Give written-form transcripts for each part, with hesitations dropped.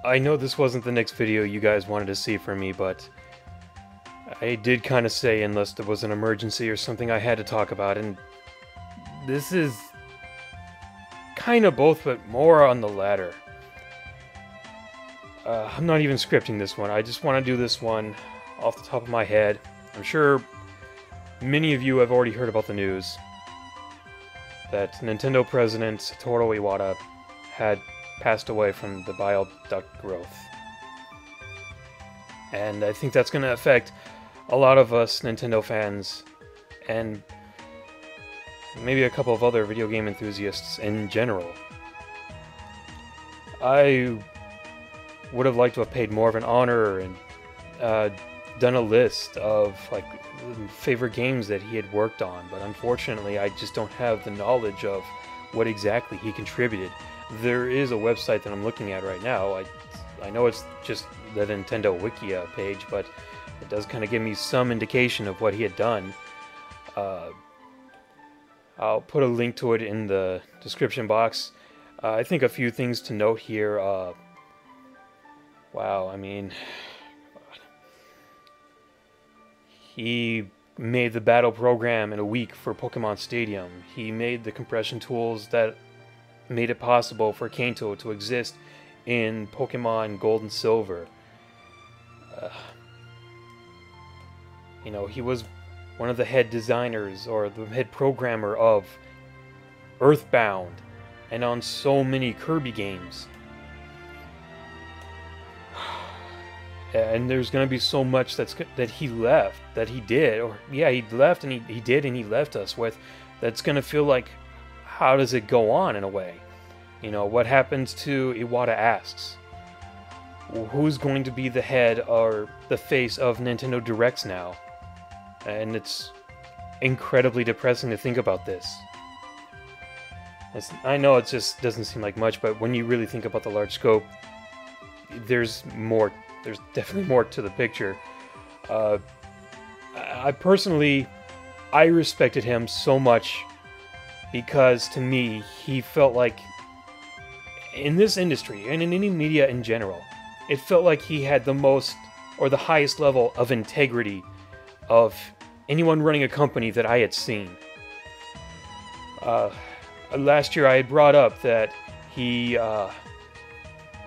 I know this wasn't the next video you guys wanted to see from me, but I did kind of say unless there was an emergency or something I had to talk about, and this is kind of both, but more on the latter. I'm not even scripting this one. I just want to do this one off the top of my head. I'm sure many of you have already heard about the news that Nintendo president Satoru Iwata had passed away from the bile duct growth. And I think that's going to affect a lot of us Nintendo fans and maybe a couple of other video game enthusiasts in general. I would have liked to have paid more of an honor and done a list of like favorite games that he had worked on, but unfortunately I just don't have the knowledge of what exactly he contributed. There is a website that I'm looking at right now. I know it's just the Nintendo Wikia page, but it does kind of give me some indication of what he had done. I'll put a link to it in the description box. I think a few things to note here. Wow, I mean, he made the battle program in a week for Pokemon Stadium. He made the compression tools that made it possible for Kanto to exist in Pokemon Gold and Silver. You know, he was one of the head designers or the head programmer of Earthbound and on so many Kirby games. And there's going to be so much that he left, that he did, or yeah, he left and he did and he left us with, that's going to feel like, how does it go on in a way? You know, what happens to Iwata asks? Who's going to be the head or the face of Nintendo Directs now? And it's incredibly depressing to think about this. I know it just doesn't seem like much, but when you really think about the large scope, there's more. There's definitely more to the picture. I personally, I respected him so much because to me, he felt like in this industry and in any media in general, it felt like he had the most or the highest level of integrity of anyone running a company that I had seen. Last year I had brought up that he,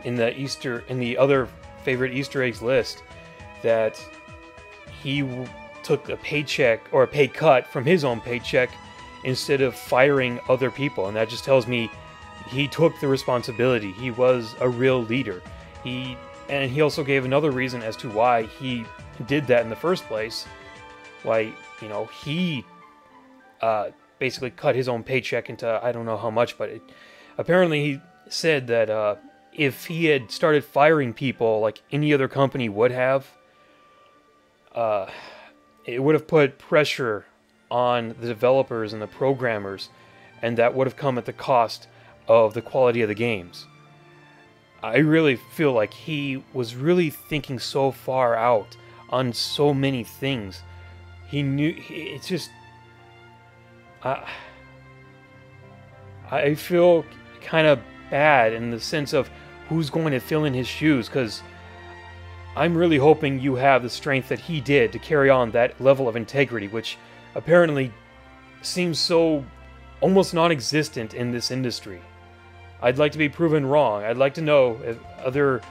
in the other favorite Easter eggs list, that he took a paycheck or a pay cut from his own paycheck instead of firing other people, and that just tells me he took the responsibility. He was a real leader. And he also gave another reason as to why he did that in the first place. Why, you know, he basically cut his own paycheck into I don't know how much, but apparently he said that if he had started firing people like any other company would have, it would have put pressure on the developers and the programmers, and that would have come at the cost of the quality of the games. I really feel like he was really thinking so far out on so many things. He knew, it's just, I feel kind of bad in the sense of who's going to fill in his shoes, because I'm really hoping you have the strength that he did to carry on that level of integrity, which apparently seems so almost non-existent in this industry. I'd like to be proven wrong. I'd like to know if other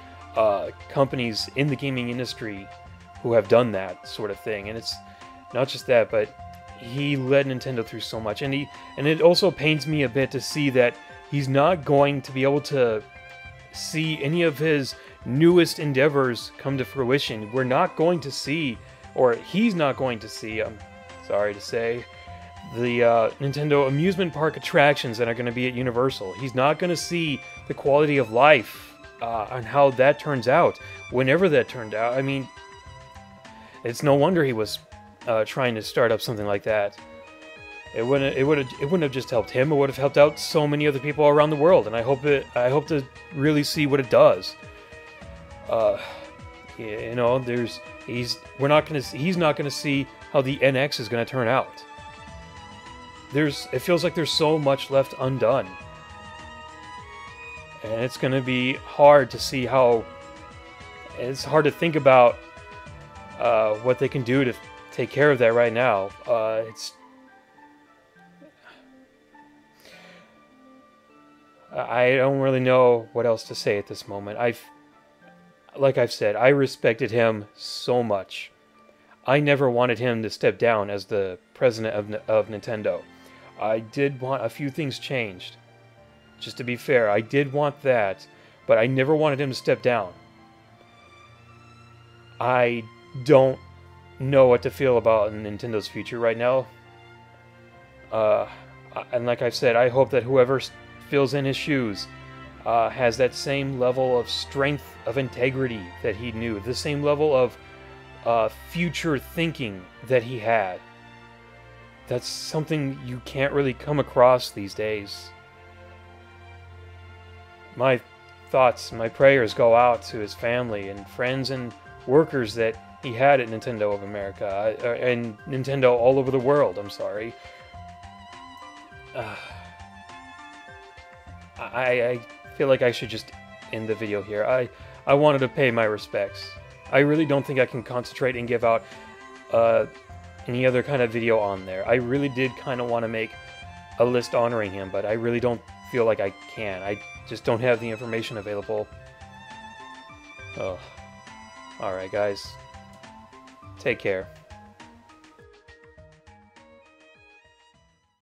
companies in the gaming industry who have done that sort of thing. And it's not just that, but he led Nintendo through so much. And it also pains me a bit to see that he's not going to be able to see any of his newest endeavors come to fruition. We're not going to see, or he's not going to see, I'm sorry to say, the Nintendo amusement park attractions that are going to be at Universal. He's not going to see the quality of life and how that turns out, whenever that turned out. I mean, it's no wonder he was trying to start up something like that. It wouldn't have just helped him. It would have helped out so many other people around the world, and I hope to really see what it does. You know, he's not gonna see how the NX is gonna turn out. It feels like there's so much left undone. And it's going to be hard to see how it's hard to think about what they can do to take care of that right now. I don't really know what else to say at this moment. Like I've said, I respected him so much. I never wanted him to step down as the president of Nintendo. I did want a few things changed. Just to be fair, I did want that, but I never wanted him to step down. I don't know what to feel about Nintendo's future right now. And like I've said, I hope that whoever fills in his shoes has that same level of strength of integrity that he knew, the same level of future thinking that he had. That's something you can't really come across these days. My thoughts, my prayers go out to his family and friends and workers that he had at Nintendo of America, and Nintendo all over the world, I'm sorry. I feel like I should just end the video here. I wanted to pay my respects. I really don't think I can concentrate and give out any other kind of video on there. I really did kind of want to make a list honoring him, but I really don't feel like I can. I just don't have the information available. Ugh. Alright, guys. Take care.